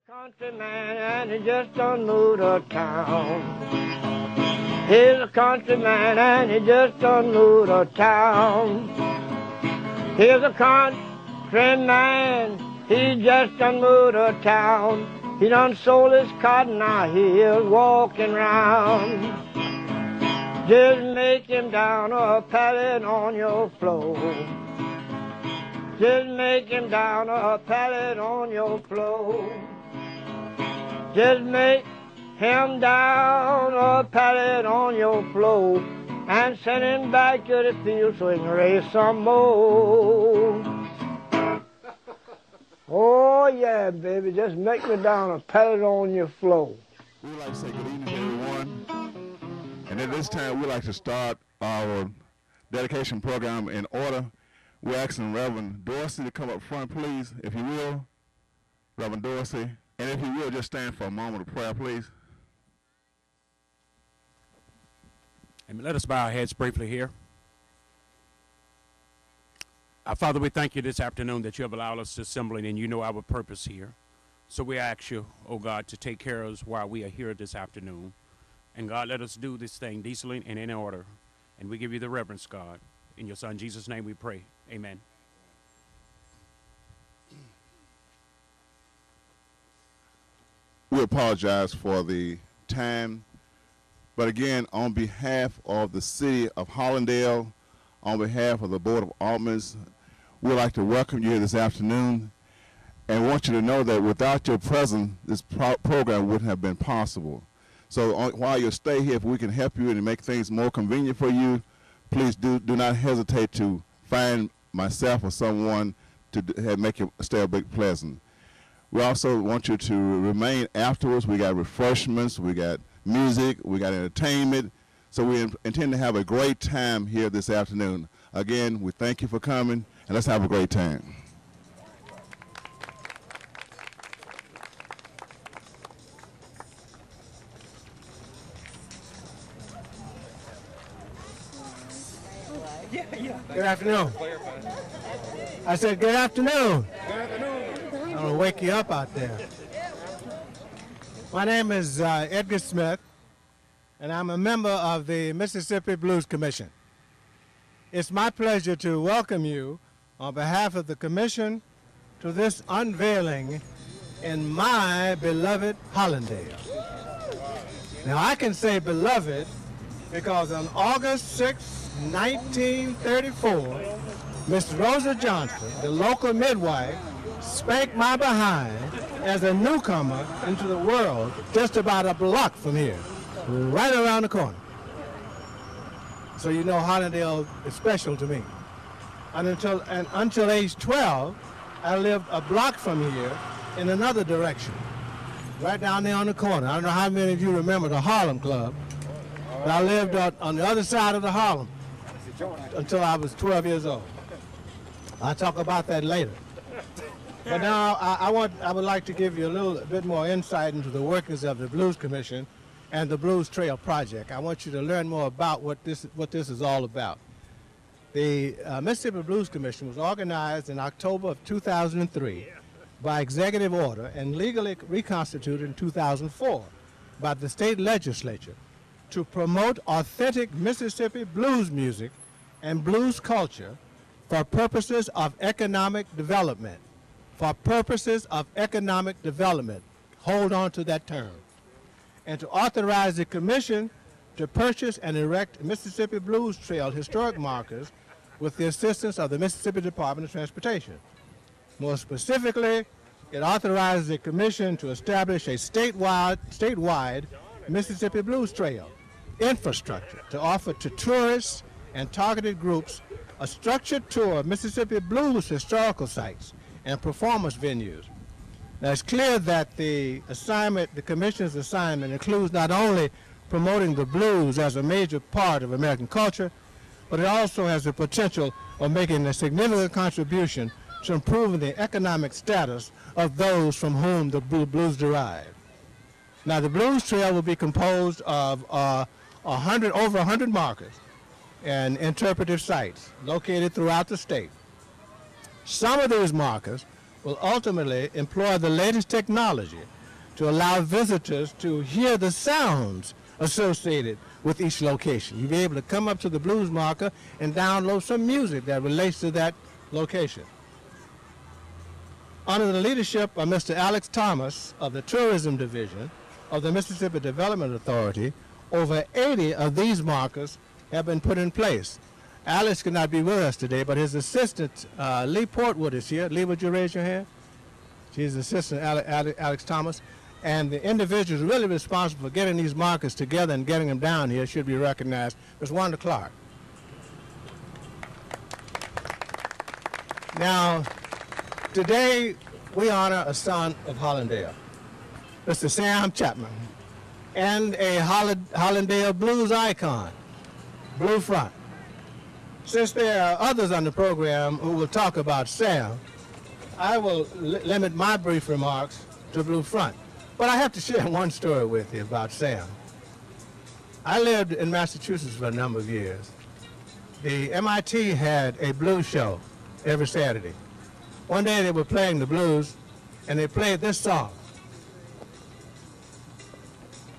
Country man and he just done moved to town. He's a country man and he just done moved to town. He's a country man, he just done moved to town. He done sold his cotton, now he's walking round. Just make him down a pallet on your floor. Just make him down a pallet on your floor. Just make him down a pallet on your floor and send him back to the field so he can raise some more. Oh yeah, baby, just make me down a pallet on your floor. We would like to say good evening to everyone. And at this time, we'd like to start our dedication program in order. We're asking Reverend Dorsey to come up front, please, if you will. Reverend Dorsey. And if you will, just stand for a moment of prayer, please. And let us bow our heads briefly here. Our Father, we thank you this afternoon that you have allowed us to assemble, and you know our purpose here. So we ask you, oh God, to take care of us while we are here this afternoon. And God, let us do this thing decently and in order. And we give you the reverence, God. In your Son, Jesus' name we pray. Amen. We apologize for the time, but again, on behalf of the city of Hollandale, on behalf of the Board of Aldermen, we'd like to welcome you here this afternoon and want you to know that without your presence, this program wouldn't have been possible. So while you stay here, if we can help you and make things more convenient for you, please do not hesitate to find myself or someone to make your stay a bit pleasant. We also want you to remain afterwards. We got refreshments, we got music, we got entertainment. So we intend to have a great time here this afternoon. Again, we thank you for coming, and let's have a great time. Good afternoon. I said good afternoon. I'm going to wake you up out there. My name is Edgar Smith, and I'm a member of the Mississippi Blues Commission. It's my pleasure to welcome you on behalf of the Commission to this unveiling in my beloved Hollandale. Now I can say beloved because on August 6, 1934, Miss Rosa Johnson, the local midwife, spanked my behind as a newcomer into the world just about a block from here, right around the corner. So you know Hollandale is special to me. And until age 12, I lived a block from here in another direction, right down there on the corner. I don't know how many of you remember the Harlem Club, but I lived on the other side of the Harlem until I was 12 years old. I'll talk about that later. But now I would like to give you a little bit more insight into the workings of the Blues Commission and the Blues Trail Project. I want you to learn more about what this is all about. The Mississippi Blues Commission was organized in October of 2003 by executive order and legally reconstituted in 2004 by the state legislature to promote authentic Mississippi blues music and blues culture for purposes of economic development. For purposes of economic development. Hold on to that term. And to authorize the Commission to purchase and erect Mississippi Blues Trail historic markers with the assistance of the Mississippi Department of Transportation. More specifically, it authorizes the Commission to establish a statewide Mississippi Blues Trail infrastructure to offer to tourists and targeted groups a structured tour of Mississippi blues historical sites and performance venues. Now it's clear that the Commission's assignment includes not only promoting the blues as a major part of American culture, but it also has the potential of making a significant contribution to improving the economic status of those from whom the blues derive. Now the Blues Trail will be composed of over 100 markers and interpretive sites located throughout the state. Some of these markers will ultimately employ the latest technology to allow visitors to hear the sounds associated with each location. You'll be able to come up to the blues marker and download some music that relates to that location. Under the leadership of Mr. Alex Thomas of the Tourism Division of the Mississippi Development Authority, over 80 of these markers have been put in place. Alex could not be with us today, but his assistant, Lee Portwood, is here. Lee, would you raise your hand? She's assistant Alex Thomas. And the individuals really responsible for getting these markers together and getting them down here should be recognized. Ms. Wanda Clark. Now, today we honor a son of Hollandale, Mr. Sam Chatmon, and a Hollandale blues icon, Blue Front. Since there are others on the program who will talk about Sam, I will limit my brief remarks to Blue Front. But I have to share one story with you about Sam. I lived in Massachusetts for a number of years. The MIT had a blues show every Saturday. One day they were playing the blues, and they played this song.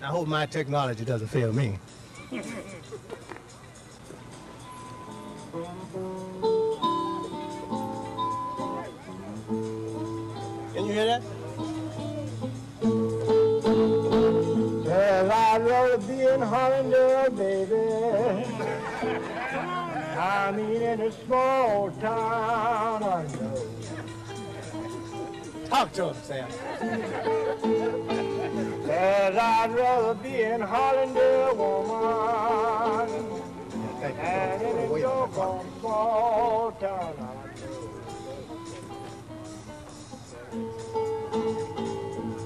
I hope my technology doesn't fail me. Can you hear that? Well, I'd rather be in Hollandale, baby. I mean, in a small town, I know. Talk to him, Sam. Well, I'd rather be in Hollandale, woman, and in a doggone small town, I know.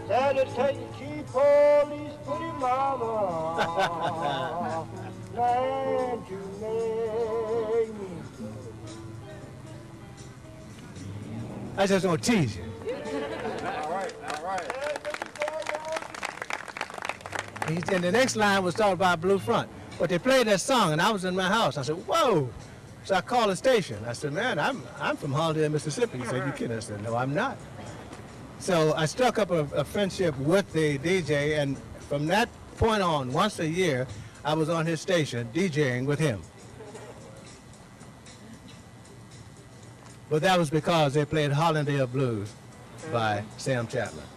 That'll take you keep all these pretty mama and to make me go. I just want to tease you. All right. And the next line was talking about Blue Front. But they played that song, and I was in my house. I said, whoa. So I called the station. I said, man, I'm from Hollandale, Mississippi. He said, you kidding? I said, no, I'm not. So I struck up a friendship with the DJ, and from that point on, once a year, I was on his station DJing with him. But that was because they played Hollandale Blues by Sam Chatmon.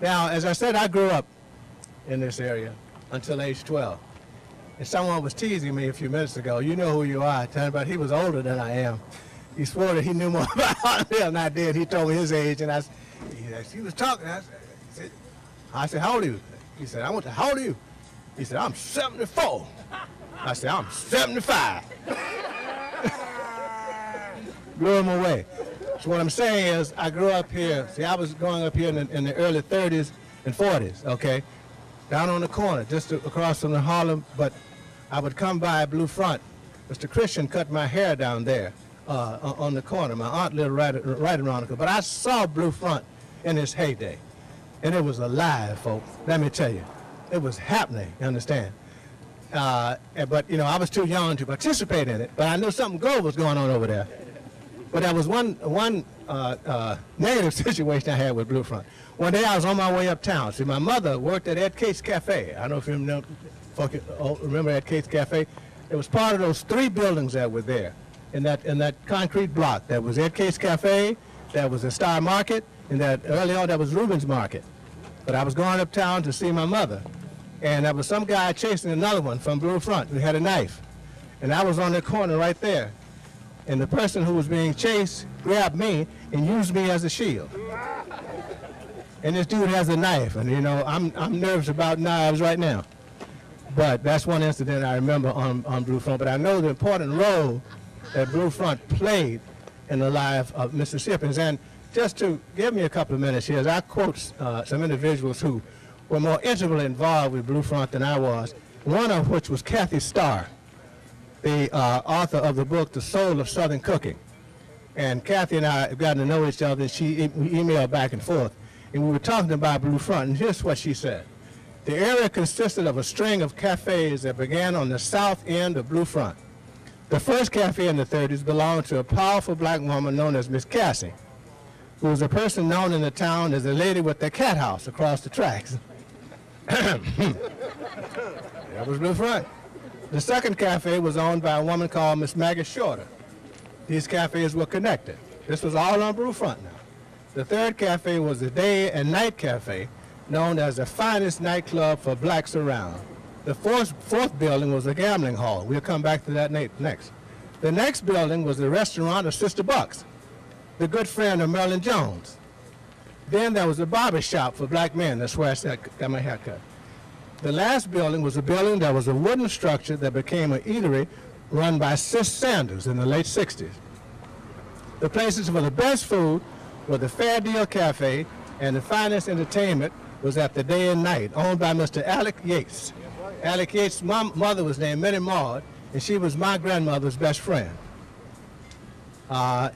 Now, as I said, I grew up in this area until age 12. And someone was teasing me a few minutes ago. You know who you are, but he was older than I am. He swore that he knew more about Hollandale than I did. He told me his age, and he was talking. I said, how old are you? He said, how old are you? He said, I'm 74. I said, I'm 75. Blew him away. So what I'm saying is, I grew up here. See, I was growing up here in the early 30s and 40s, okay? Down on the corner, just across from the Harlem, but I would come by Blue Front. Mr. Christian cut my hair down there on the corner. My aunt lived right around the corner. But I saw Blue Front in its heyday, and it was alive, folks. Let me tell you, it was happening. You understand? But you know, I was too young to participate in it. But I knew something good was going on over there. But there was one negative situation I had with Blue Front. One day I was on my way uptown. See, my mother worked at H.E.C.D.F Cafe. I don't know if you remember H.E.C.D.F Cafe. It was part of those 3 buildings that were there in that concrete block. That was H.E.C.D.F Cafe, that was the Star Market, and that early on that was Rubens Market. But I was going uptown to see my mother, and there was some guy chasing another one from Blue Front who had a knife. And I was on the corner right there. And the person who was being chased grabbed me and used me as a shield. And this dude has a knife, and you know, I'm nervous about knives right now. But that's one incident I remember on Blue Front. But I know the important role that Blue Front played in the life of Mississippians. And just to give me a couple of minutes here, as I quote some individuals who were more intimately involved with Blue Front than I was, one of which was Kathy Starr, the author of the book, The Soul of Southern Cooking. And Kathy and I have gotten to know each other. We emailed back and forth. And we were talking about Blue Front, and here's what she said. The area consisted of a string of cafes that began on the south end of Blue Front. The first cafe in the 30s belonged to a powerful black woman known as Miss Cassie. who was a person known in the town as the lady with the cat house across the tracks. That was Blue Front. The second cafe was owned by a woman called Miss Maggie Shorter. These cafes were connected. This was all on Blue Front now. The third cafe was the day and night cafe, known as the finest nightclub for blacks around. The fourth building was a gambling hall. We'll come back to that next. The next building was the restaurant of Sister Bucks, the good friend of Merlin Jones. Then there was a barber shop for black men. That's where I got my hair cut. The last building was a building that was a wooden structure that became an eatery run by Sis Sanders in the late 60s. The places for the best food were the Fair Deal Cafe, and the finest entertainment was at the Day and Night, owned by Mr. Alec Yates. Alec Yates' mother was named Minnie Maud, and she was my grandmother's best friend.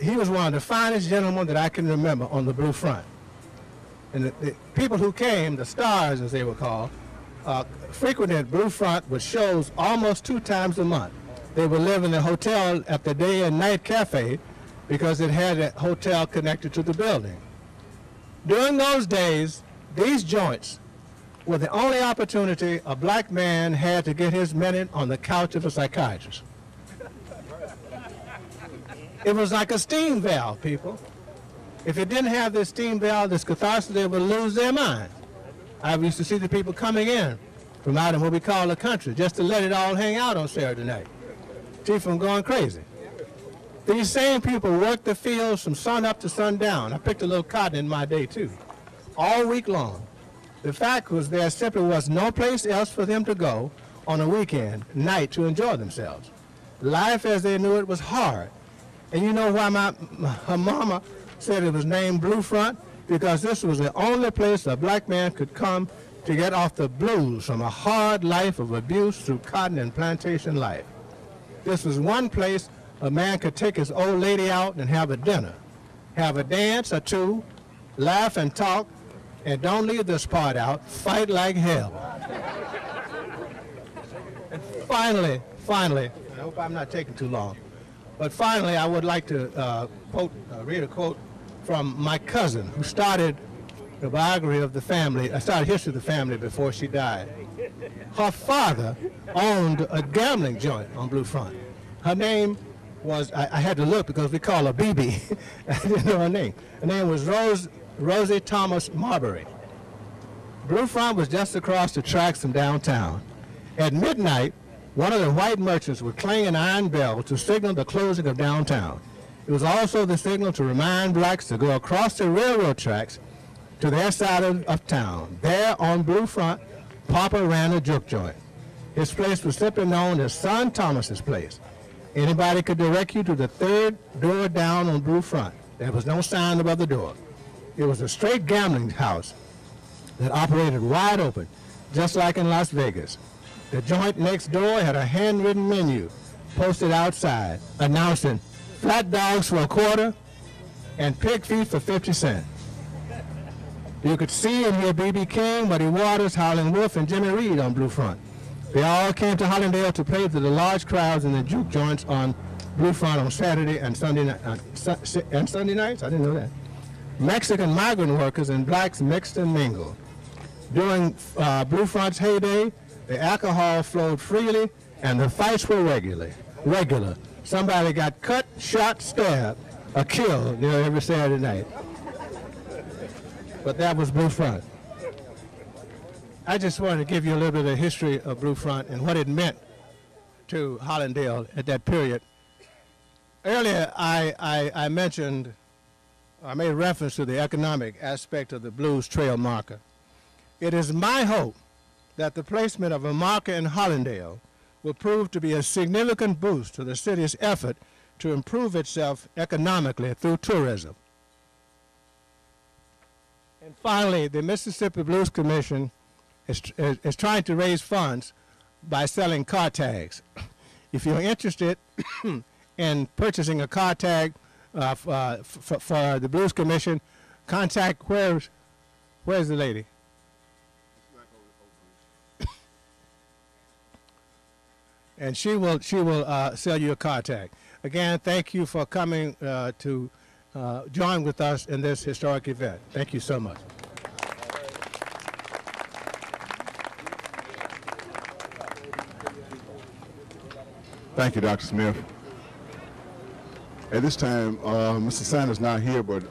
He was one of the finest gentlemen that I can remember on the Blue Front. And the people who came, the stars as they were called, frequented Blue Front with shows almost 2 times a month. They would live in the hotel at the Day and Night Cafe because it had a hotel connected to the building. During those days, these joints were the only opportunity a black man had to get his minute on the couch of a psychiatrist. It was like a steam valve, people. If it didn't have this steam valve, this catharsis, they would lose their mind. I used to see the people coming in from out in what we call the country just to let it all hang out on Saturday night. Keep from going crazy. These same people worked the fields from sun up to sundown. I picked a little cotton in my day, too, all week long. The fact was there simply was no place else for them to go on a weekend night to enjoy themselves. Life as they knew it was hard. And you know why her mama said it was named Blue Front? Because this was the only place a black man could come to get off the blues from a hard life of abuse through cotton and plantation life. This was one place a man could take his old lady out and have a dinner, have a dance or two, laugh and talk, and don't leave this part out, fight like hell. And finally, I hope I'm not taking too long, but finally I would like to read a quote from my cousin who started the biography of the family, started history of the family before she died. Her father owned a gambling joint on Blue Front. Her name was, I had to look because we call her BB. I didn't know her name. Her name was Rosie Thomas Marbury. Blue Front was just across the tracks from downtown. At midnight, one of the white merchants would clang an iron bell to signal the closing of downtown. It was also the signal to remind blacks to go across the railroad tracks to their side of town. There on Blue Front, Papa ran a juke joint. His place was simply known as Son Thomas's place. Anybody could direct you to the third door down on Blue Front. There was no sign above the door. It was a straight gambling house that operated wide open, just like in Las Vegas. The joint next door had a handwritten menu posted outside announcing flat dogs for $0.25 and pig feet for 50 cents. You could see and hear B.B. King, Muddy Waters, Howlin' Wolf, and Jimmy Reed on Blue Front. They all came to Hollandale to play to the large crowds in the juke joints on Blue Front on Saturday and Sunday nights. I didn't know that. Mexican migrant workers and blacks mixed and mingled. During Blue Front's heyday, the alcohol flowed freely and the fights were regular. Somebody got cut, shot, stabbed, or killed every Saturday night. But that was Blue Front. I just wanted to give you a little bit of the history of Blue Front and what it meant to Hollandale at that period. Earlier, I mentioned, I made reference to the economic aspect of the Blues Trail marker. It is my hope that the placement of a marker in Hollandale will prove to be a significant boost to the city's effort to improve itself economically through tourism. And finally, the Mississippi Blues Commission is trying to raise funds by selling car tags. If you're interested in purchasing a car tag for the Blues Commission, contact, where's the lady? And she will sell you a car tag. Again, thank you for coming to join with us in this historic event. Thank you so much. Thank you, Dr. Smith. At this time, Mr. Sanders not here, but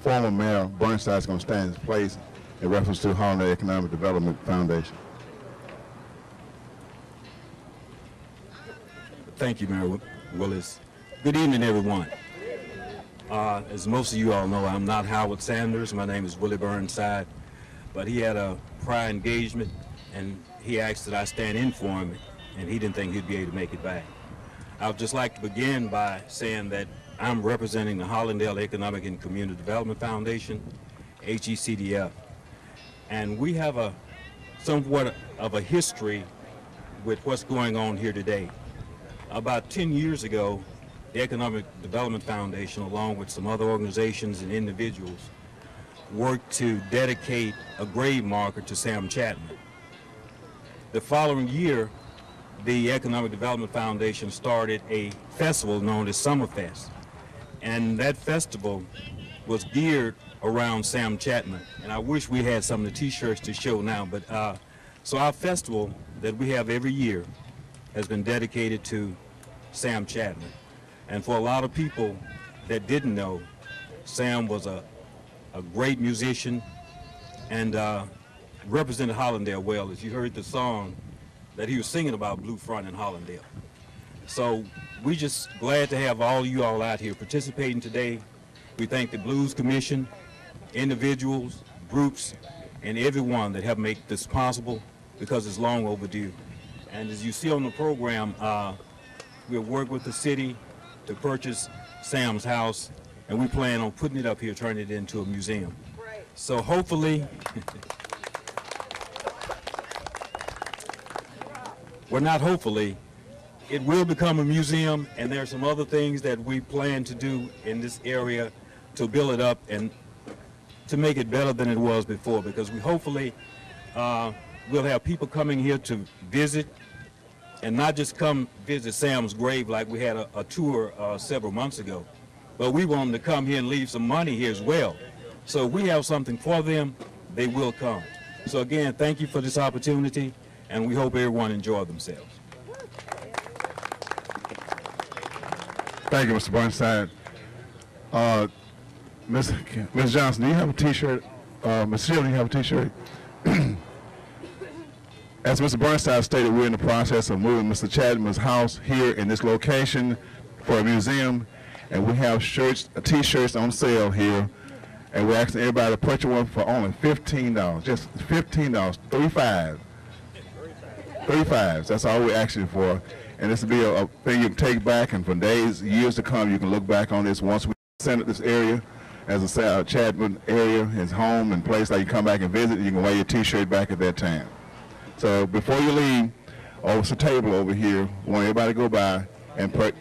former Mayor Burnside is going to stand in his place in reference to Hollandale Economic Development Foundation. Thank you, Mayor Willis. Good evening, everyone. As most of you all know, I'm not Howard Sanders. My name is Willie Burnside, but he had a prior engagement, and he asked that I stand in for him, and he didn't think he'd be able to make it back. I would just like to begin by saying that I'm representing the Hollandale Economic and Community Development Foundation, H.E.C.D.F. And we have a somewhat of a history with what's going on here today. About 10 years ago, the Economic Development Foundation, along with some other organizations and individuals, worked to dedicate a grave marker to SamChatmon. The following year, the Economic Development Foundation started a festival known as Summerfest. And that festival was geared around SamChatmon. And I wish we had some of the t-shirts to show now, but so our festival that we have every year has been dedicated to SamChatmon. And for a lot of people that didn't know, Sam was a great musician and represented Hollandale well. As you heard the song that he was singing about Blue Front in Hollandale. So we just glad to have all you all out here participating today. We thank the Blues Commission, individuals, groups, and everyone that have made this possible because it's long overdue. And as you see on the program, we'll work with the city to purchase Sam's house, and we plan on putting it up here, turning it into a museum. Great. So hopefully, well, not hopefully, it will become a museum, and there are some other things that we plan to do in this area to build it up and to make it better than it was before, because we hopefully we'll have people coming here to visit and not just come visit Sam's grave like we had a tour several months ago, but we want them to come here and leave some money here as well. So if we have something for them, they will come. So again, thank you for this opportunity, and we hope everyone enjoy themselves. Thank you, Mr. Burnside. Ms. Johnson, do you have a t-shirt? Ms. Shield, do you have a t-shirt? As Mr. Burnside stated, we're in the process of moving Mr. Chatmon's house here in this location for a museum, and we have shirts, t-shirts on sale here, and we're asking everybody to purchase one for only $15, just $15, 35. That's all we're asking for, and this will be a thing you can take back, and for days, years to come, you can look back on this once we send it this area as a Chatmon area, his home and place that you come back and visit. You can wear your t-shirt back at that time. So before you leave, there's a table over here. We want everybody to go by and by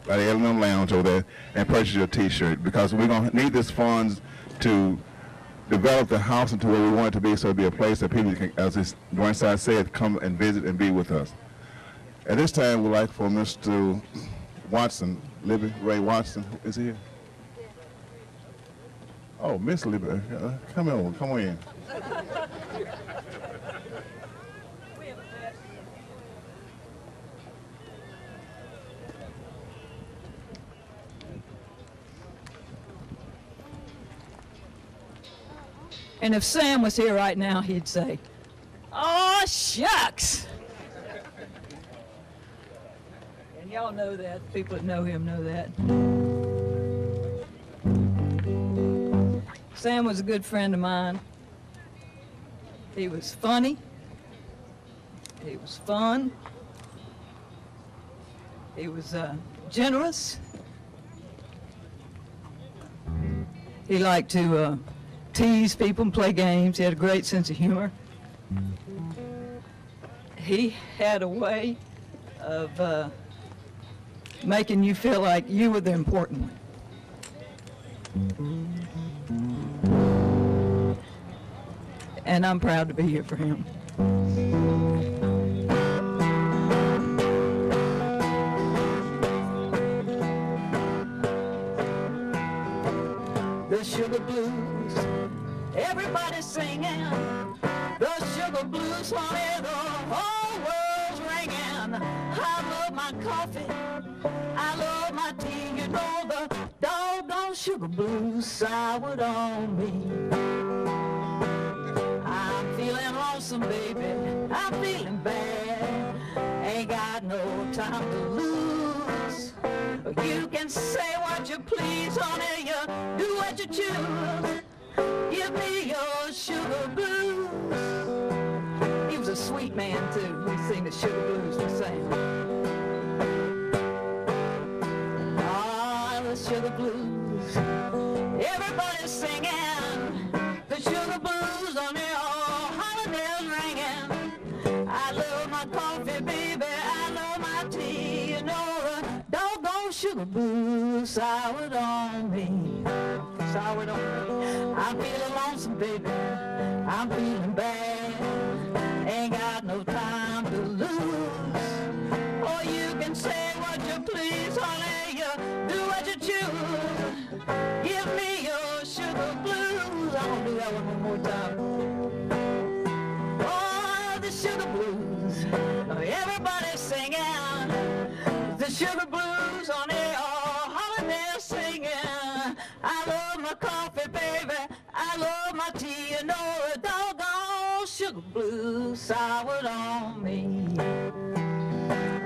the L&M Lounge over there and purchase your t-shirt, because we're going to need this funds to develop the house into where we want it to be, so it'll be a place that people can, as this Burnside said, come and visit and be with us. At this time, we'd like for Mr. Watson, Libby Ray Watson, is he here? Oh, Miss Libby, come on in. And if Sam was here right now, he'd say, "Oh, shucks." And y'all know that. People that know him know that. Sam was a good friend of mine. He was funny. He was fun. He was generous. He liked to tease people and play games. He had a great sense of humor. He had a way of making you feel like you were the important one. And I'm proud to be here for him. sugar blues. Everybody's singing the sugar blues, honey, the whole world's ringing. I love my coffee, I love my tea, you know the doggone sugar blues soured on me. I'm feeling lonesome, baby, I'm feeling bad, ain't got no time to lose. You can say what you please, honey, you do what you choose. Give me your sugar blues. He was a sweet man, too. He sang the sugar blues for Sam. Ah, the sugar blues. Everybody's singing the sugar blues on the old Hollandale's ringing. I love my coffee, baby. I love my tea. You know the doggone sugar blues soured on me. Soured on me. I'm feeling lonesome, baby, I'm feeling bad, ain't got no time to lose. Or you can say what you please, honey, you do what you choose. Give me your sugar blues. I'm gonna do that one more time. Oh, the sugar blues, everybody's singing the sugar blues, honey, oh, Hollandale singing. I love my coffee, baby, I love my tea, you know the doggone sugar blues soured on me.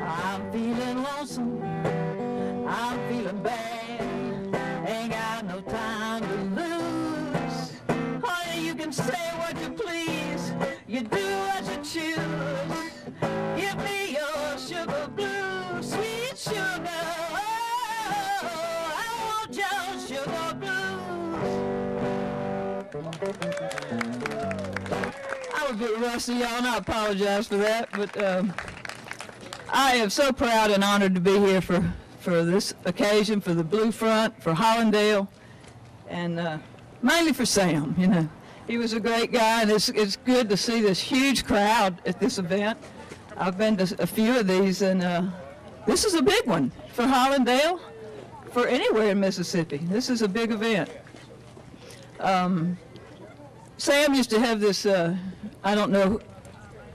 I'm feeling lonesome, I'm feeling bad, ain't got no time to lose. Honey, you can say what you please, you do what you choose. Give me your sugar blues, sweet sugar, oh, I want your sugar blues. I was a bit rusty, y'all, and I apologize for that, but I am so proud and honored to be here for this occasion, for the Blue Front, for Hollandale, and mainly for Sam, you know. He was a great guy, and it's good to see this huge crowd at this event. I've been to a few of these, and this is a big one for Hollandale, for anywhere in Mississippi. This is a big event. Sam used to have this, I don't know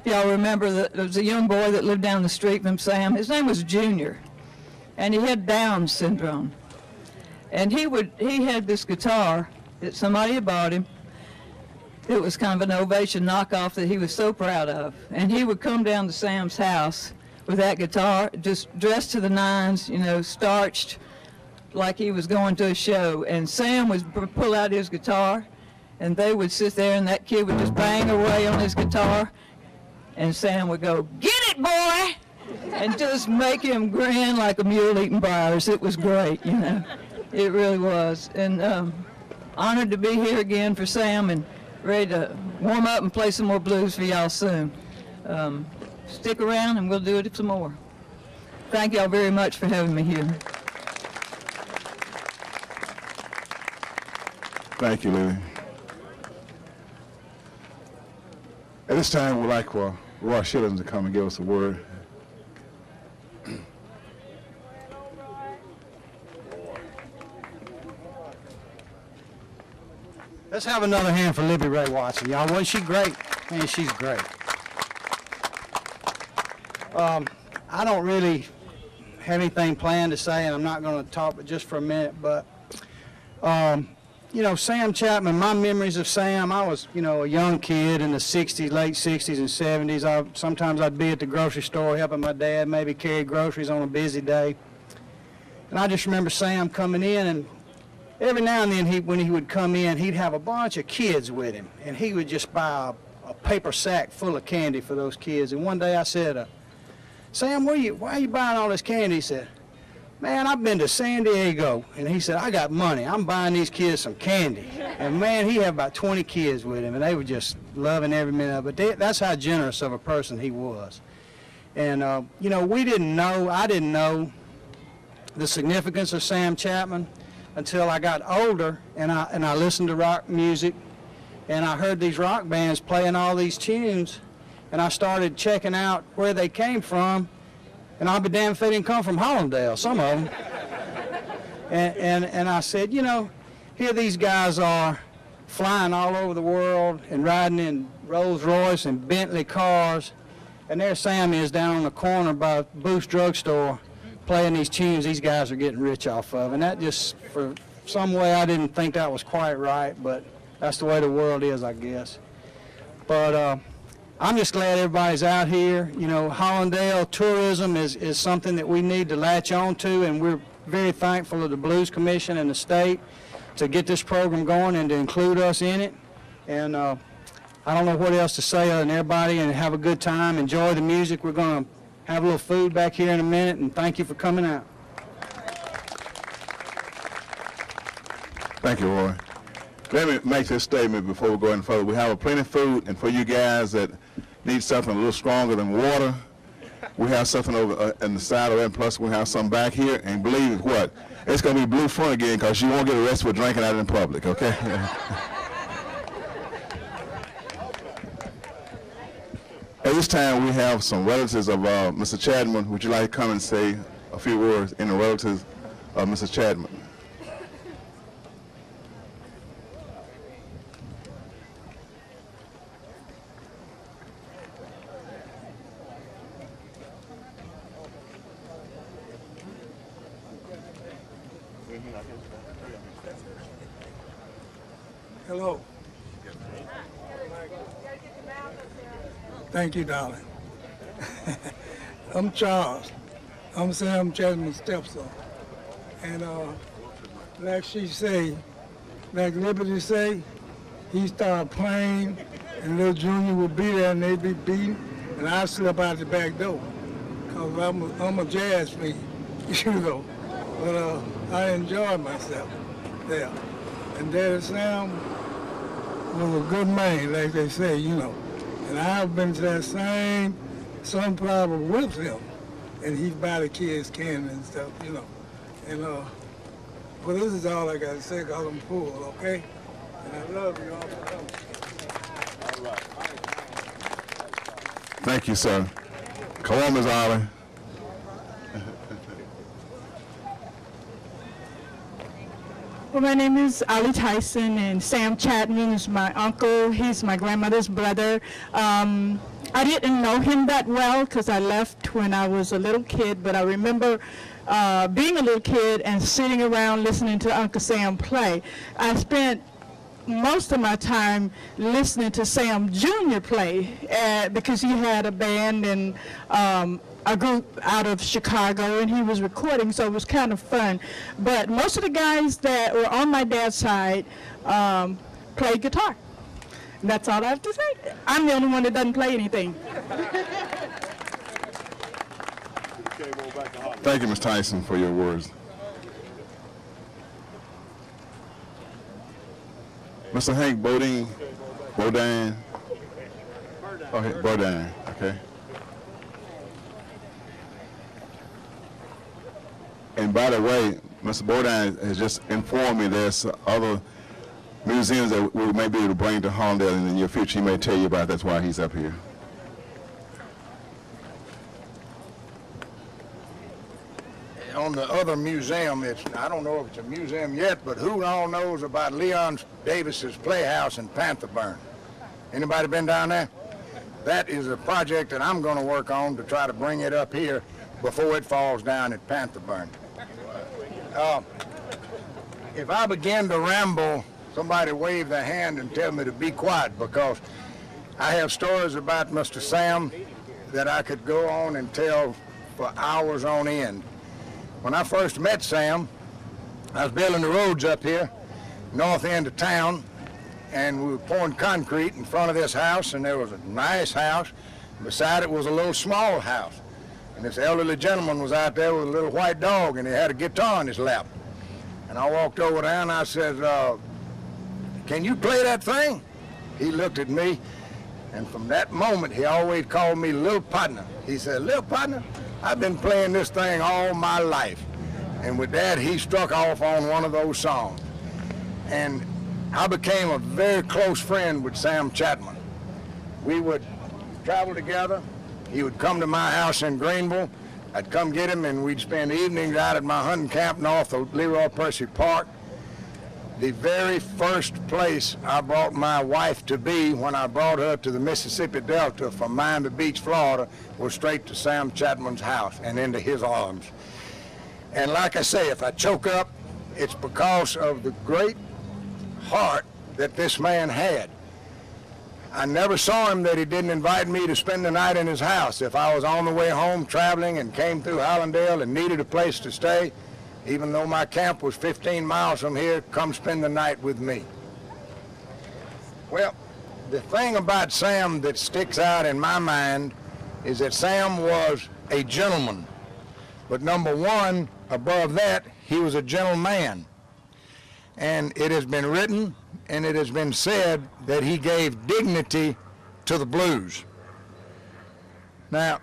if y'all remember, there was a young boy that lived down the street from Sam. His name was Junior, and he had Down syndrome. And he had this guitar that somebody had bought him. It was kind of an Ovation knockoff that he was so proud of. And he would come down to Sam's house with that guitar, just dressed to the nines, you know, starched like he was going to a show. And Sam would pull out his guitar, and they would sit there, and that kid would just bang away on his guitar, and Sam would go, "Get it, boy!" and just make him grin like a mule eating briars. It was great, you know. It really was. And honored to be here again for Sam, and ready to warm up and play some more blues for y'all soon. Stick around, and we'll do it some more. Thank y'all very much for having me here. Thank you, Libby. At this time, we'd like for Roy Shillings to come and give us a word. Let's have another hand for Libby Ray Watson, y'all. Wasn't she great? Man, she's great. I don't really have anything planned to say, and I'm not going to talk but just for a minute, but you know, Sam Chatmon, my memories of Sam, I was, you know, a young kid in the 60s, late 60s and 70s. Sometimes I'd be at the grocery store helping my dad maybe carry groceries on a busy day. And I just remember Sam coming in, and every now and then when he would come in, he'd have a bunch of kids with him, and he would just buy a paper sack full of candy for those kids. And one day I said, Sam, why are you buying all this candy? He said, man, I've been to San Diego. And he said, I got money. I'm buying these kids some candy. And man, he had about 20 kids with him, and they were just loving every minute of it. That's how generous of a person he was. And, you know, I didn't know the significance of Sam Chatmon until I got older, and I listened to rock music, and I heard these rock bands playing all these tunes, and I started checking out where they came from. And I'll be damned if they didn't come from Hollandale, some of them. And I said, you know, here these guys are flying all over the world and riding in Rolls Royce and Bentley cars, and there Sam is down on the corner by Booth's drugstore playing these tunes these guys are getting rich off of. And that just, for some way, I didn't think that was quite right, but that's the way the world is, I guess. But I'm just glad everybody's out here. You know, Hollandale tourism is something that we need to latch on to, and we're very thankful of the Blues Commission and the state to get this program going and to include us in it. And I don't know what else to say other than everybody and have a good time, enjoy the music. We're going to have a little food back here in a minute, and thank you for coming out. Thank you, Roy. Let me make this statement before we go any further. We have plenty of food, and for you guys that need something a little stronger than water, we have something over in the side of that, and plus we have some back here, and believe it, what? It's going to be blue fun again, because you won't get arrested for drinking out in public, okay? At this time, we have some relatives of Mr. Chatmon. Would you like to come and say a few words in the relatives of Mr. Chatmon? Hello. Thank you, darling. I'm Charles. I'm Sam Chatmon's stepson. And like she say, like Libby say, he started playing, and little Junior would be there, and they'd be beating, and I'd slip out the back door, because I'm a jazz fan, you know. But I enjoyed myself there. And Daddy Sam was a good man, like they say, you know. And I've been to that same sunflower with him, and he's buy the kids candy and stuff, you know. And but this is all I got to say, because I'm full, okay? And I love you all for coming. All right. Thank you, sir. Come on, Ms. Ollie. Well, my name is Ollie Tyson, and Sam Chatmon is my uncle. He's my grandmother's brother. I didn't know him that well because I left when I was a little kid, but I remember being a little kid and sitting around listening to Uncle Sam play. I spent most of my time listening to Sam Jr. play because he had a band and a group out of Chicago, and he was recording, so it was kind of fun. But most of the guys that were on my dad's side played guitar. And that's all I have to say. I'm the only one that doesn't play anything. Thank you, Ms. Tyson, for your words. Mr. Hank Burdine. Oh, hey, Burdine, okay. And by the way, Mr. Burdine has just informed me there's other museums that we may be able to bring to Hollandale in the near future. He may tell you about it. That's why he's up here. On the other museum, I don't know if it's a museum yet, but who all knows about Leon Davis's Playhouse in Pantherburn? Anybody been down there? That is a project that I'm going to work on to try to bring it up here before it falls down at Pantherburn. If I begin to ramble, somebody wave their hand and tell me to be quiet, because I have stories about Mr. Sam that I could go on and tell for hours on end. When I first met Sam, I was building the roads up here, north end of town, and we were pouring concrete in front of this house, and there was a nice house. Beside it was a little small house. And this elderly gentleman was out there with a little white dog, and he had a guitar in his lap. And I walked over there and I said, can you play that thing? He looked at me, and from that moment, he always called me Little Partner. He said, Little Partner, I've been playing this thing all my life. And with that, he struck off on one of those songs. And I became a very close friend with Sam Chatmon. We would travel together. He would come to my house in Greenville. I'd come get him, and we'd spend evenings out at my hunting camp north of Leroy Percy Park. the very first place I brought my wife to be when I brought her to the Mississippi Delta from Miami Beach, Florida, was straight to Sam Chatmon's house and into his arms. And like I say, if I choke up, it's because of the great heart that this man had. I never saw him that he didn't invite me to spend the night in his house. If I was on the way home traveling and came through Hollandale and needed a place to stay, even though my camp was 15 miles from here, come spend the night with me. Well, the thing about Sam that sticks out in my mind is that Sam was a gentleman. But number one, above that, he was a gentleman. And it has been written and it has been said that he gave dignity to the blues. Now,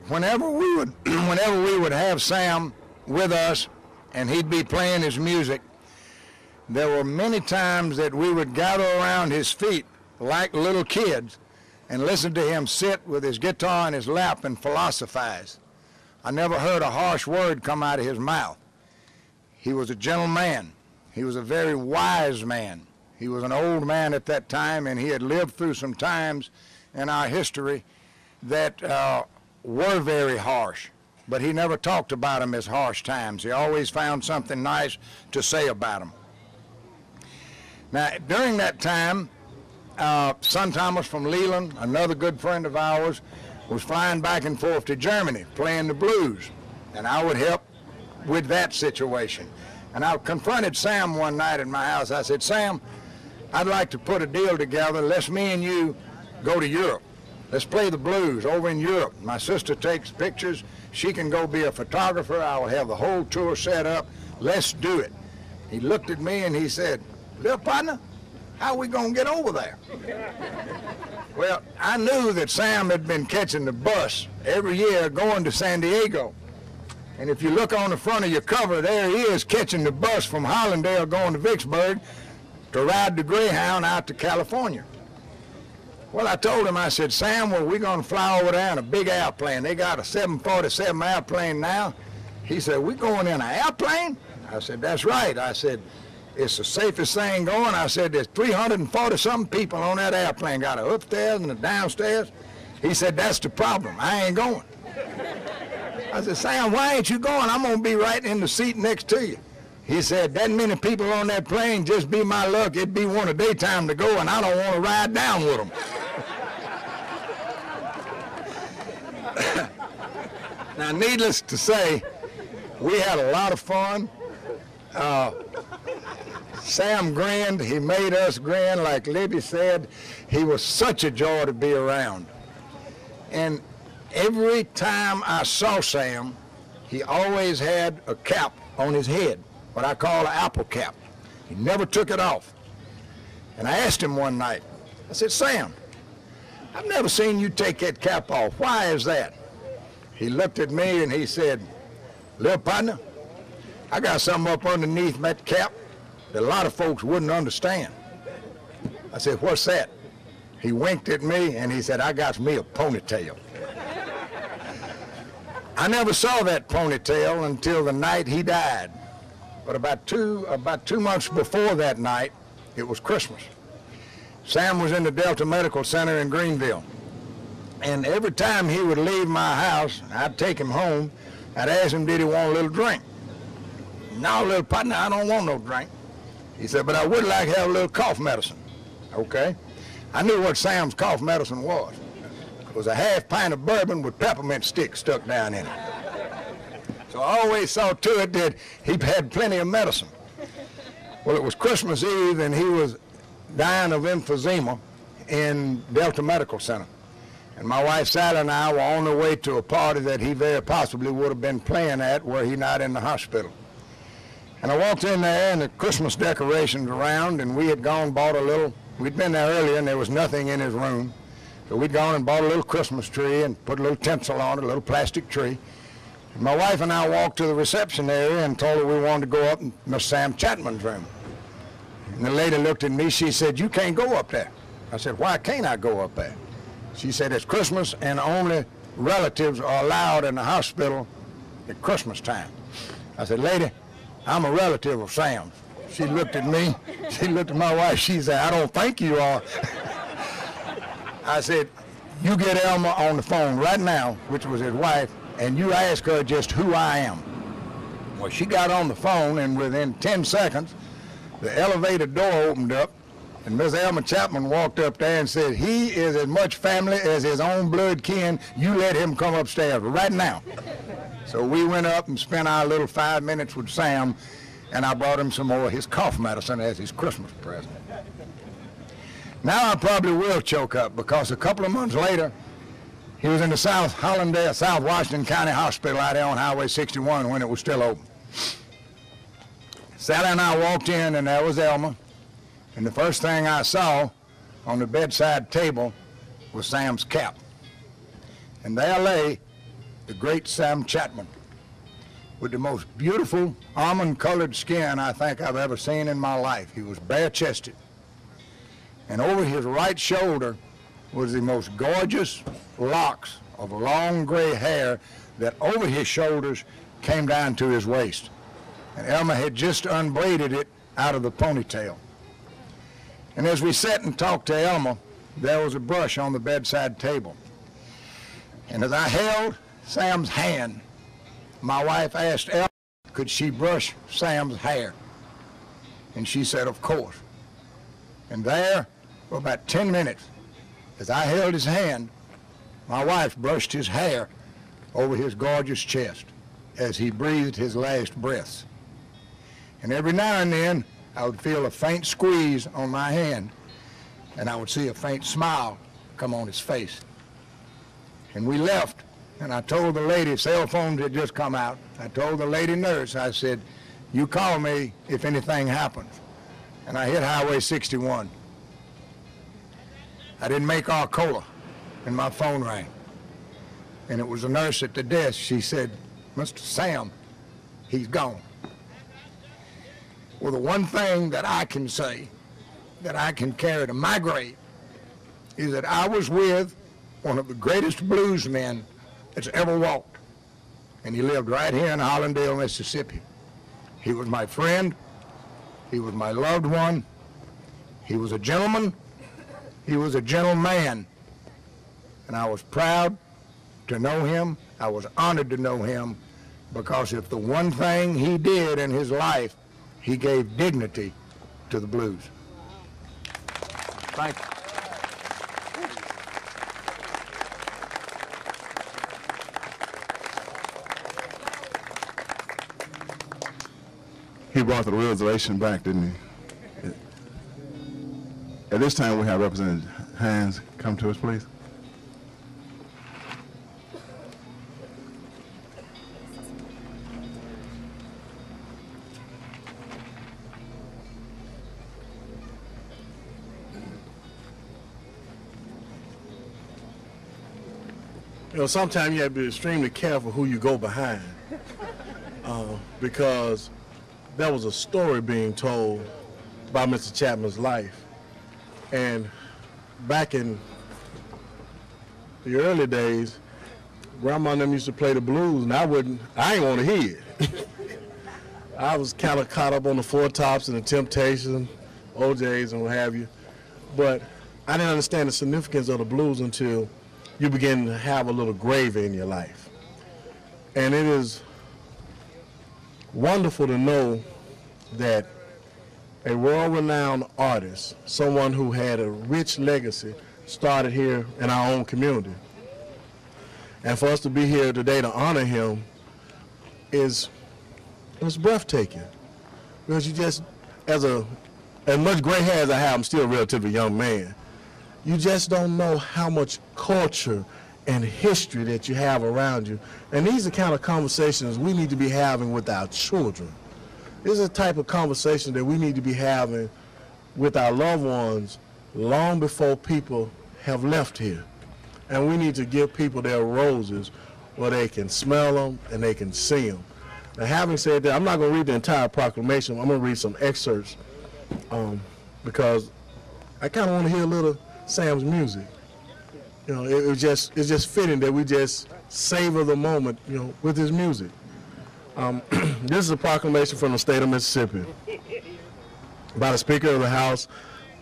whenever we would have Sam with us and he'd be playing his music, there were many times that we would gather around his feet like little kids and listen to him sit with his guitar in his lap and philosophize. I never heard a harsh word come out of his mouth. He was a gentleman. He was a very wise man. He was an old man at that time, and he had lived through some times in our history that were very harsh. But he never talked about them as harsh times. He always found something nice to say about them. Now, during that time, Son Thomas from Leland, another good friend of ours, was flying back and forth to Germany, playing the blues, and I would help with that situation. And I confronted Sam one night at my house. I said, Sam, I'd like to put a deal together. Let's me and you go to Europe. Let's play the blues over in Europe. My sister takes pictures. She can go be a photographer. I'll have the whole tour set up. Let's do it. He looked at me and he said, little partner, how are we going to get over there? Well, I knew that Sam had been catching the bus every year going to San Diego. And if you look on the front of your cover, there he is catching the bus from Hollandale going to Vicksburg to ride the Greyhound out to California. Well, I told him, I said, Sam, well, we're going to fly over there in a big airplane. They got a 747 airplane now. He said, we going in an airplane? I said, that's right. I said, it's the safest thing going. I said, there's 340-something people on that airplane, got a upstairs and a downstairs. He said, that's the problem. I ain't going. I said, Sam, why ain't you going? I'm going to be right in the seat next to you. He said, that many people on that plane, just be my luck. It'd be one of daytime to go, and I don't want to ride down with them. Now, needless to say, we had a lot of fun. Sam grinned. He made us grin. Like Libby said, he was such a joy to be around. And every time I saw Sam, he always had a cap on his head, what I call an apple cap. He never took it off. And I asked him one night, I said, Sam, I've never seen you take that cap off. Why is that? He looked at me and he said, little partner, I got something up underneath that cap that a lot of folks wouldn't understand. I said, what's that? He winked at me and he said, I got me a ponytail. I never saw that ponytail until the night he died. But about two months before that night, it was Christmas. Sam was in the Delta Medical Center in Greenville. And every time he would leave my house, I'd take him home. I'd ask him, did he want a little drink? No, little partner, I don't want no drink. He said, but I would like to have a little cough medicine. Okay. I knew what Sam's cough medicine was. It was a half pint of bourbon with peppermint sticks stuck down in it. So I always saw to it that he had plenty of medicine. Well, it was Christmas Eve, and he was dying of emphysema in Delta Medical Center. And my wife Sally and I were on the way to a party that he very possibly would have been playing at were he not in the hospital. And I walked in there, and the Christmas decorations around, and we had gone bought a little, we'd been there earlier, and there was nothing in his room. So we'd gone and bought a little Christmas tree and put a little tinsel on it, a little plastic tree. And my wife and I walked to the reception area and told her we wanted to go up in Miss Sam Chatmon's room. And the lady looked at me, she said, you can't go up there. I said, why can't I go up there? She said, it's Christmas and only relatives are allowed in the hospital at Christmas time. I said, lady, I'm a relative of Sam's. She looked at me. She looked at my wife. She said, I don't think you are. I said, you get Elmer on the phone right now, which was his wife, and you ask her just who I am. Well, she got on the phone, and within 10 seconds, the elevator door opened up, and Miss Elmer Chatmon walked up there and said, he is as much family as his own blood kin. You let him come upstairs right now. So we went up and spent our little 5 minutes with Sam, and I brought him some more of his cough medicine as his Christmas present. Now I probably will choke up, because a couple of months later, he was in the South Hollandale, South Washington County Hospital out there on Highway 61 when it was still open. Sally and I walked in, and there was Elmer, and the first thing I saw on the bedside table was Sam's cap. And there lay the great Sam Chatmon, with the most beautiful almond-colored skin I think I've ever seen in my life. He was bare-chested. And over his right shoulder was the most gorgeous locks of long gray hair that over his shoulders came down to his waist. And Elmer had just unbraided it out of the ponytail. And as we sat and talked to Elmer, there was a brush on the bedside table. And as I held Sam's hand, my wife asked Elmer, could she brush Sam's hair? And she said, of course. And there, for about 10 minutes, as I held his hand, my wife brushed his hair over his gorgeous chest as he breathed his last breaths. And every now and then, I would feel a faint squeeze on my hand, and I would see a faint smile come on his face. And we left, and I told the lady, cell phones had just come out, I told the lady nurse, I said, you call me if anything happens. And I hit Highway 61. I didn't make Arcola, and my phone rang. And it was a nurse at the desk. She said, Mr. Sam, he's gone. Well, the one thing that I can say, that I can carry to my grave, is that I was with one of the greatest blues men that's ever walked. And he lived right here in Hollandale, Mississippi. He was my friend. He was my loved one. He was a gentleman. He was a gentleman, and I was proud to know him. I was honored to know him, because if the one thing he did in his life, he gave dignity to the blues. Thank you. He brought the realization back, didn't he? At this time, we have Representative Hines come to us, please. You know, sometimes you have to be extremely careful who you go behind, because there was a story being told about Mr. Chatmon's life. And back in the early days, Grandma and them used to play the blues, and I ain't want to hear it. I was kind of caught up on the Four Tops and the Temptations, OJs and what have you. But I didn't understand the significance of the blues until you begin to have a little gravy in your life. And it is wonderful to know that a world-renowned artist, someone who had a rich legacy, started here in our own community. And for us to be here today to honor him is breathtaking. Because you just, as much gray hair as I have, I'm still a relatively young man. You just don't know how much culture and history that you have around you. And these are the kind of conversations we need to be having with our children. This is the type of conversation that we need to be having with our loved ones long before people have left here. And we need to give people their roses where they can smell them and they can see them. Now, having said that, I'm not going to read the entire proclamation. I'm going to read some excerpts because I kind of want to hear a little Sam's music. You know, it's just fitting that we just savor the moment, you know, with his music. This is a proclamation from the state of Mississippi. by the Speaker of the House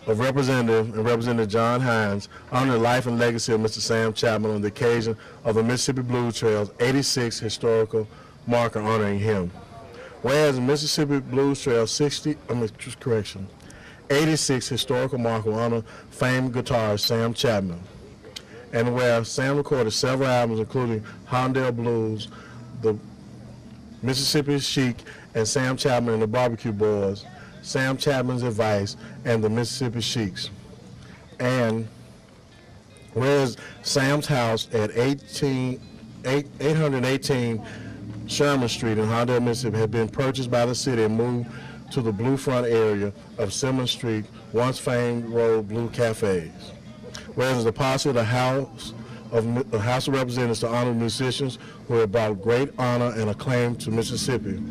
of Representatives and Representative John Hines, honoring the life and legacy of Mr. Sam Chatmon on the occasion of the Mississippi Blues Trail's 86th historical marker honoring him. Whereas the Mississippi Blues Trail 86th historical marker will honor famed guitarist Sam Chatmon. And where Sam recorded several albums including Hollandale Blues, the Mississippi Chic, and Sam Chatmon and the Barbecue Boys, Sam Chatmon's Advice, and the Mississippi Sheiks. And whereas Sam's house at 818 Sherman Street in Hollandale, Mississippi had been purchased by the city and moved to the Blue Front area of Simmons Street, once famed Road Blue Cafes. Whereas the policy of the House of Representatives to honor musicians who have brought great honor and acclaim to Mississippi,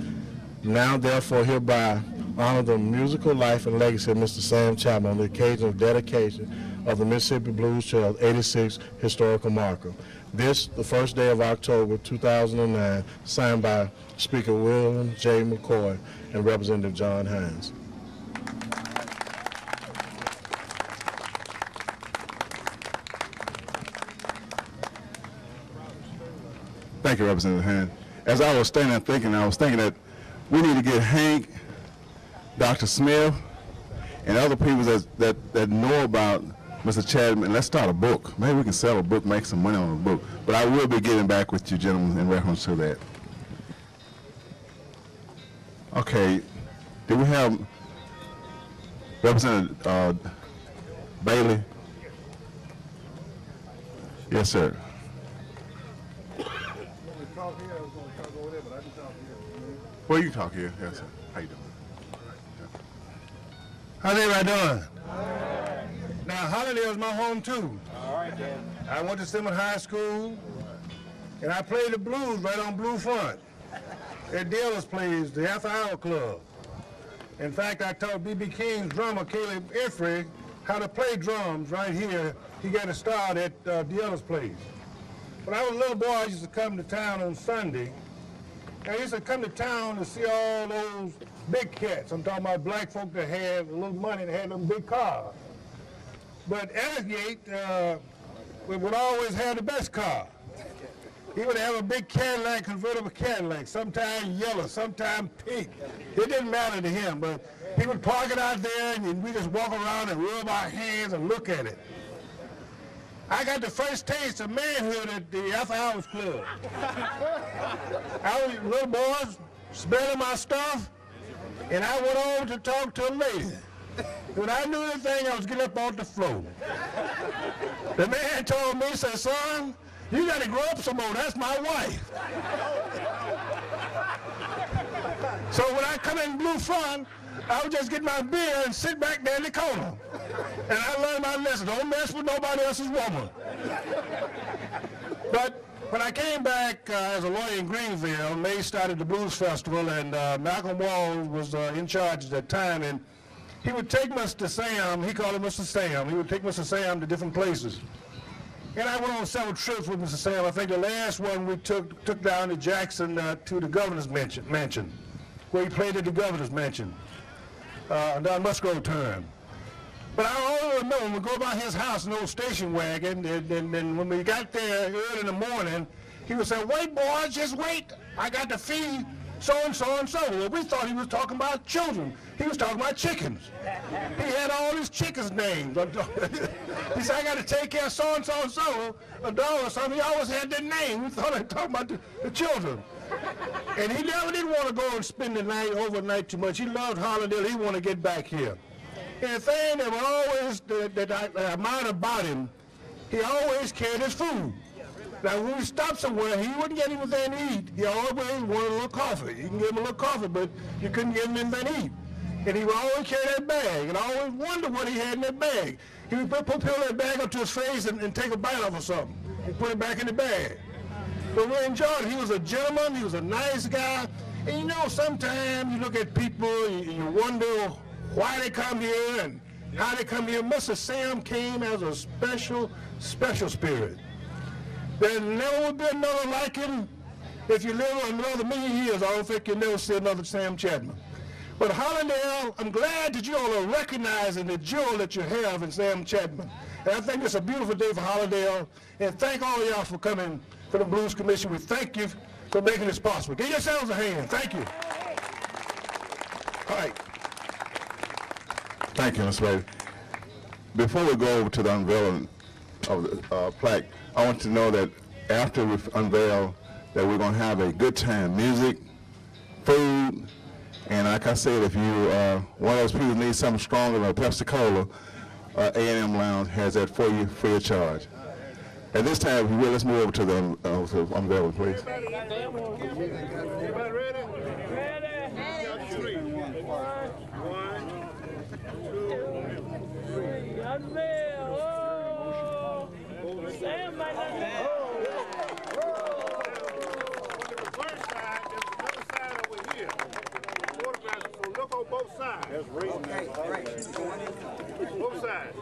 now therefore hereby honor the musical life and legacy of Mr. Sam Chatmon on the occasion of dedication of the Mississippi Blues Trail's 86th historical marker. This, the first day of October 2009, signed by Speaker William J. McCoy and Representative John Hines. Thank you, Representative Hines. As I was standing there thinking, I was thinking that we need to get Hank, Dr. Smith, and other people that know about Mr. Chatmon. Let's start a book. Maybe we can sell a book, make some money on a book. But I will be getting back with you gentlemen in reference to that. Okay, do we have Representative Bailey? Yes, sir. Well, you talk here. Yes, sir. How you doing? How's everybody doing? Now, Hollandale is my home, too. All right, then. I went to Simmons High School, and I played the blues right on Blue Front. At Dealers Plays, the After Hour Club. In fact, I taught B.B. King's drummer, Caleb Effrey, how to play drums right here. He got a start at Dealers Plays. When I was a little boy, I used to come to town on Sunday. I used to come to town to see all those big cats. I'm talking about black folk that had a little money and had them big cars. But Edgar would always have the best car. He would have a big Cadillac, convertible Cadillac, sometimes yellow, sometimes pink. It didn't matter to him, but he would park it out there and we just walk around and rub our hands and look at it. I got the first taste of manhood at the After Hours Club. I was little boys smelling my stuff, and I went over to talk to a lady. When I knew the thing, I was getting up off the floor. The man told me, said, son, you got to grow up some more. That's my wife. So when I come in Blue Front, I would just get my beer and sit back there in the corner. And I learned my lesson. Don't mess with nobody else's woman. But when I came back as a lawyer in Greenville, May started the Blues Festival, and Malcolm Walls was in charge at that time. And he would take Mr. Sam, he called him Mr. Sam. He would take Mr. Sam to different places. And I went on several trips with Mr. Sam. I think the last one we took down to Jackson to the governor's mansion, where he played at the governor's mansion, down Musgrove Turn. But I only remember when we go by his house in an old station wagon, and when we got there early in the morning, he would say, wait, boys, just wait. I got to feed so-and-so and so. Well, we thought he was talking about children. He was talking about chickens. He had all his chickens named. He said, I got to take care of so-and-so and so, a dog or something. He always had their name. We thought he was talking about the children. And he never did want to go and spend the night overnight too much. He loved Hollandale. He wanted to get back here. And the thing that was always that I admired about him, he always carried his food. Now, when we stopped somewhere, he wouldn't get anything to eat. He always wanted a little coffee. You can give him a little coffee, but you couldn't give him anything to eat. And he would always carry that bag, and I always wondered what he had in that bag. He would put that bag up to his face and take a bite off or something, and put it back in the bag. But we enjoyed it. He was a gentleman. He was a nice guy. And you know, sometimes you look at people and you wonder why they come here and how they come here. Mr. Sam came as a special spirit. There'll never be another like him. If you live another million years, I don't think you'll never see another Sam Chatmon. But Hollandale, I'm glad that you all are recognizing the jewel that you have in Sam Chatmon. And I think it's a beautiful day for Hollandale. And thank all of y'all for coming to the Blues Commission. We thank you for making this possible. Give yourselves a hand. Thank you. All right. Thank you, Mr. Bailey. Before we go over to the unveiling of the plaque, I want you to know that after we unveil that we're going to have a good time, music, food, and like I said, if you one of those people needs something stronger than a Pepsi Cola, A&M Lounge has that for you free of charge. At this time, if you will, let's move over to the unveiling, please. Look on both sides. That's okay, right. Both sides.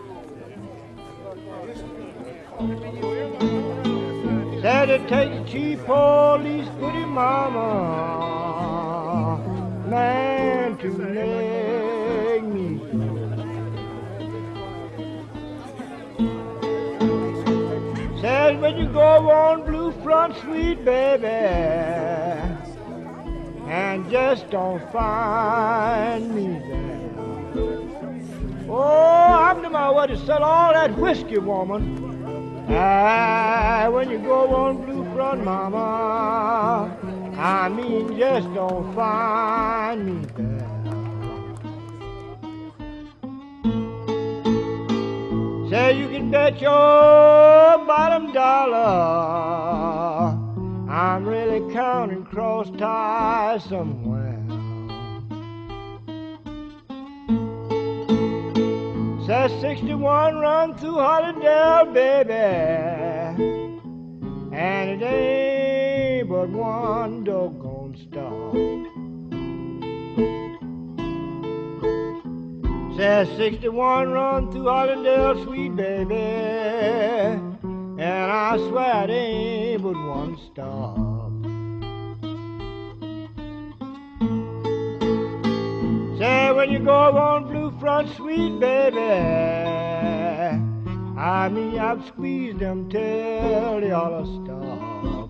Said it takes cheap police, pretty mama, man, to make me. Says when you go on Blue Front Street, baby, and just don't find me there. Oh, I'm the man where to sell all that whiskey, woman. When you go on Blue Front, mama, I mean just don't find me there. Say you can bet your bottom dollar I'm really counting cross ties somewhere. Says 61 run through Hollandale, baby, and it ain't but one doggone stop. Says 61 run through Hollandale, sweet baby, and I swear it ain't but one stop. Say when you go on Blue Front, sweet baby, I mean I've squeezed them till they oughta stop.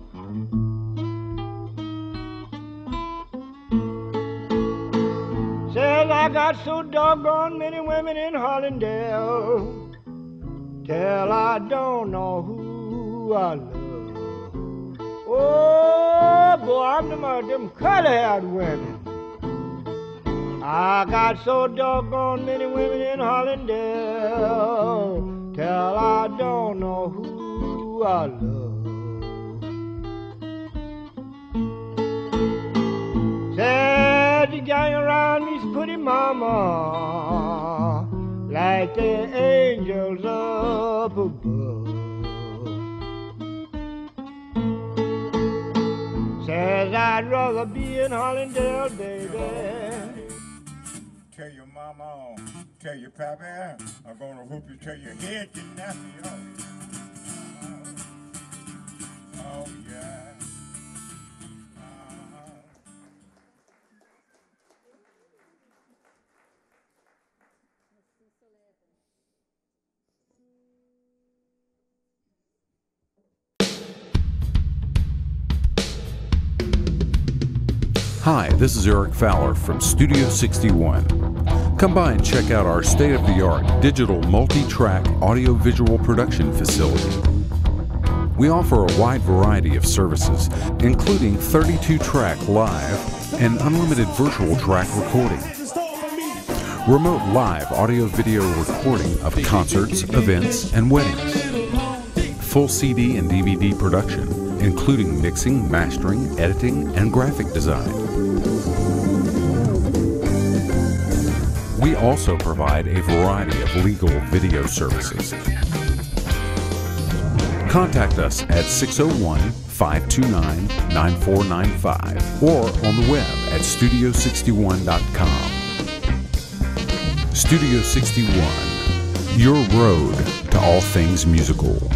Says I got so doggone many women in Hollandale till I don't know who I love. Oh, boy, I'm them color-haired women. I got so doggone many women in Hollandale till I don't know who I love. Said the gang around me's pretty mama like the angels up above. Says I'd rather be in Hollandale, baby. Tell your mama, tell your pappy, I'm gonna whoop you till your head get nasty. Oh yeah. Hi, this is Eric Fowler from Studio 61. Come by and check out our state-of-the-art digital multi-track audio-visual production facility. We offer a wide variety of services, including 32-track live and unlimited virtual track recording. Remote live audio-video recording of concerts, events, and weddings. Full CD and DVD production, including mixing, mastering, editing, and graphic design. We also provide a variety of legal video services. Contact us at 601-529-9495 or on the web at studio61.com. Studio 61, your road to all things musical.